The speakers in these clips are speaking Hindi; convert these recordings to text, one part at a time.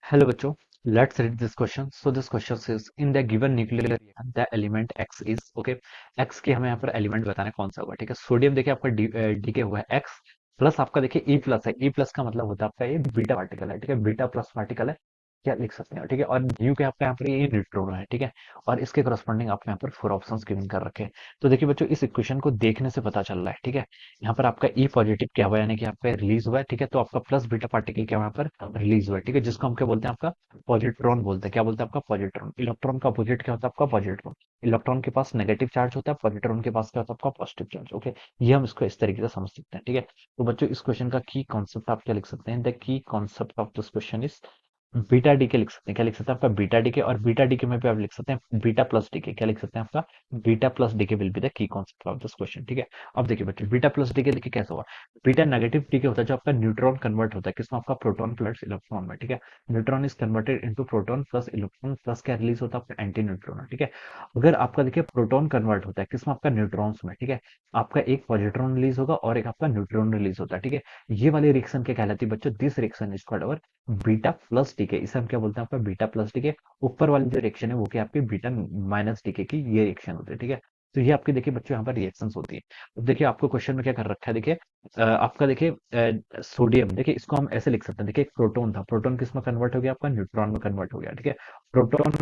Hello बच्चों, let's read this question. So this question says in the given nuclear reaction the element X is okay. X के हमें यहाँ पर एलिमेंट बताना है कौन सा होगा, ठीक है। सोडियम देखिए आपका डी के हुआ है X प्लस आपका देखिए E प्लस है। E प्लस का मतलब होता है आपका ये बीटा पार्टिकल है, ठीक है। बीटा प्लस पार्टिकल है, क्या लिख सकते हैं, ठीक है। और न्यू के आपका यहाँ पर ये न्यूट्रॉन है, ठीक है। और इसके करस्पॉन्डिंग आपको यहाँ पर फोर ऑप्शंस गिवन कर रखे हैं। तो देखिए बच्चों, इस इक्वेशन को देखने से पता चल रहा है, ठीक है। यहाँ पर आपका ई पॉजिटिव क्या हुआ, यानी कि आपका रिलीज हुआ है, ठीक है। तो आपका प्लस बीटा पार्टिकल क्या हुआ यहाँ पर रिलीज हुआ है, ठीक है। जिसको हम क्या बोलते हैं, आपका पॉजिट्रॉन बोलते हैं। क्या बोलते हैं, आपका पॉजिट्रॉन। इलेक्ट्रॉन का अपोजिट क्या होता है, आपका पॉजिट्रॉन। इलेक्ट्रॉन के पास नेगेटिव चार्ज होता है, पॉजिट्रॉन के पास क्या होता है, आपका पॉजिटिव चार्ज। ओके, ये हम इसको इस तरीके से समझ सकते हैं, ठीक है। तो बच्चों, इस क्वेश्चन का की कॉन्सेप्ट आप क्या लिख सकते हैं, the key concept of this question is beta D के लिख सकते हैं। क्या लिख सकते हैं, आपका बीटा डी के। और बीटा डी के में भी आप लिख सकते हैं बीटा प्लस डी के। क्या लिख सकते हैं, आपका बीटा प्लस डी के will be the key concept of this question, ठीक है। अब देखिए बच्चों, बीटा प्लस डी के देखिए कैसा हुआ। बीटा नेगेटिव डी के होता है, जो आपका न्यूट्रॉन कन्वर्ट होता है किसमें, आपका प्रोटॉन प्लस इलेक्ट्रॉन में, ठीक है। Neutron is converted into proton plus electron plus क्या रिलीज होता है, आपका एंटी न्यूट्रॉन, ठीक है। अगर आपका देखिए प्रोटॉन कन्वर्ट होता है किसमें, आपका न्यूट्रॉन्स में, ठीक है। आपका एक पॉजिट्रॉन रिलीज होगा और एक आपका न्यूट्रॉन रिलीज होता है, ठीक है। ये वाली रिएक्शन क्या कहलाती है बच्चों, this reaction is called our beta plus D के। इसे हम क्या बोलते हैं, आपका बीटा प्लस डी के। ऊपर वाली जो रिएक्शन है वो क्या, आपकी बीटा माइनस डी के की ये रिएक्शन होती है, ठीक है। तो ये आपकी देखिए बच्चों यहाँ पर रिएक्शंस होती है। अब देखिए आपको क्वेश्चन में क्या कर रखा है, देखिए आपका देखिए सोडियम, देखिए इसको हम ऐसे लिख सकते हैं। देखिए एक प्रोटॉन था, प्रोटॉन किसमें कन्वर्ट हो गया, आपका न्यूट्रॉन में कन्वर्ट हो गया, ठीक है। प्रोटॉन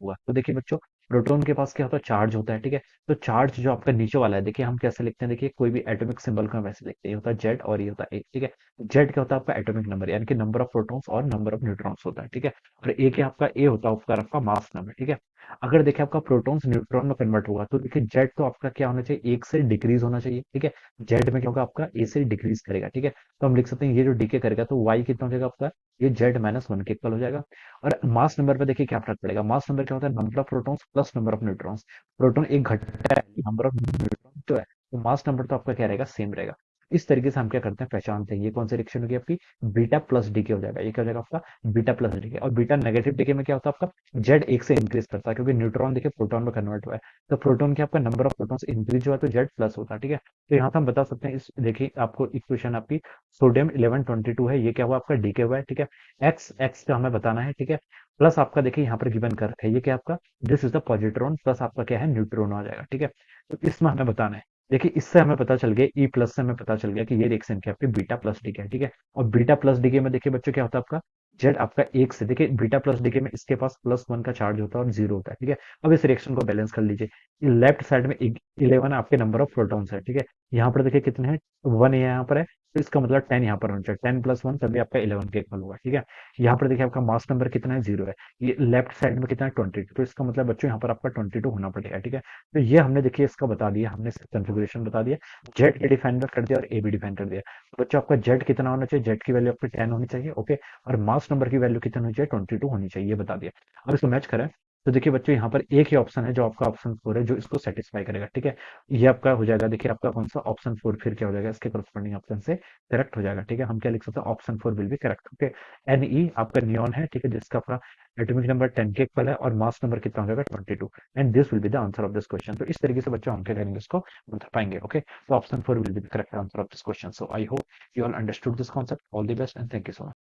हुआ तो देखिए बच्चों, प्रोटॉन के पास क्या होता है, चार्ज होता है, ठीक है। तो चार्ज जो आपका नीचे वाला है, देखिए हम कैसे लिखते हैं, देखिए कोई भी एटॉमिक सिंबल को हम वैसे लिखते हैं, ये होता है जेड और ये होता है ए, ठीक है। जेड क्या होता है, आपका एटॉमिक नंबर, यानी कि नंबर ऑफ प्रोटॉन्स और नंबर ऑफ न्यूट्रॉन्स होता है, ठीक है। और ए क्या, आपका ए होता है उसका आपका मास नंबर, ठीक है। अगर देखिए आपका प्रोटॉन्स न्यूट्रॉन में कन्वर्ट होगा तो देखिए जेड तो आपका क्या होना चाहिए, एक से डिक्रीज होना चाहिए, ठीक है। जेड में क्या होगा, आपका ए से डिक्रीज करेगा, ठीक है। तो हम लिख सकते हैं ये जो डीके करेगा तो वाई कितना हो जाएगा आपका, ये जेड माइनस वन के इक्वल हो जाएगा। और मास नंबर पे देखिए क्या फर्क पड़ेगा, मास नंबर क्या होता है, number of protons plus number of neutrons. Proton एक घटता है, नंबर ऑफ न्यूट्रॉन तो है, तो मास नंबर तो आपका क्या रहेगा, सेम रहेगा। इस तरीके से हम क्या करते हैं, पहचानते हैं ये कौन सी रिएक्शन होगी आपकी, बीटा प्लस डीके हो जाएगा। ये क्या हो जाएगा आपका, बीटा प्लस डीके। और बीटा नेगेटिव डीके में क्या होता है, आपका जेड एक से इंक्रीज करता है, क्योंकि न्यूट्रॉन देखिए प्रोटॉन में कन्वर्ट हुआ है। तो प्रोटॉन के आपका नंबर ऑफ प्रोटॉन्स इंक्रीज हुआ तो जेड प्लस होता है, ठीक है। तो यहाँ से हम बता सकते हैं, इस देखिए आपको इक्वेशन आपकी सोडियम 1122 है, ये क्या हुआ, आपका डीके हुआ है, ठीक है। एक्स एक्स का हमें बताना है, ठीक है। प्लस आपका देखिए यहाँ पर गिवन कर रखा है, ये क्या आपका, this is the positron plus आपका क्या है, न्यूट्रॉन आ जाएगा, ठीक है। तो इसमें हमें बताना है। देखिए इससे हमें पता चल गया, ई प्लस से हमें पता चल गया कि ये रिएक्शन क्या है, आपकी बीटा प्लस डी है, ठीक है। और बीटा प्लस डी में देखिए बच्चों क्या होता है, आपका जेड आपका एक से, देखिए बीटा प्लस डी में इसके पास प्लस वन का चार्ज होता है और जीरो होता है, ठीक है। अब इस रिएक्शन को बैलेंस कर लीजिए, लेफ्ट साइड में 11 आपके नंबर ऑफ प्रोटॉन्स है, ठीक है। यहाँ पर देखिए कितने हैं, वन यहाँ पर है, तो इसका मतलब 10 यहाँ पर होना चाहिए, 10 प्लस वन तभी आपका 11 के इक्वल होगा, ठीक है। यहाँ पर देखिए आपका मास नंबर कितना है, जीरो है। ये लेफ्ट साइड में कितना है, 22, तो इसका मतलब बच्चों यहाँ पर आपका 22 होना पड़ेगा, ठीक है। तो ये हमने देखिए इसका बता दिया, हमने इसका कॉन्फ़िगरेशन बता दिया, जेड के डिफाइन कर दिया और ए भी डिफाइन कर दिया। तो बच्चों आपका जेड कितना होना चाहिए, जेड की वैल्यू आपकी 10 होनी चाहिए, ओके। और मास नंबर की वैल्यू कितनी होनी चाहिए, 22 होनी चाहिए, ये बता दिया। अब इसको मैच करें तो देखिए बच्चों, यहाँ पर एक ही ऑप्शन है जो आपका ऑप्शन फोर है, जो इसको सेटिस्फाई करेगा, ठीक है। ये आपका हो जाएगा, देखिए आपका कौन सा ऑप्शन फोर, फिर क्या हो जाएगा, इसके करस्पॉन्डिंग ऑप्शन से करेक्ट हो जाएगा, ठीक है। हम क्या लिख सकते हैं, option four will be correct, okay. N E आपका नियॉन है, ठीक है, जिसका आपका एटॉमिक नंबर 10 के इक्वल है और मास नंबर कितना हो जाएगा, 22। And this will be the answer of this question. तो इस तरीके से बच्चों हम क्या करेंगे, इसको बता पाएंगे, ओके। तो option four will be the correct answer of this question. So I hope you all understood this concept. All the best and thank you so much.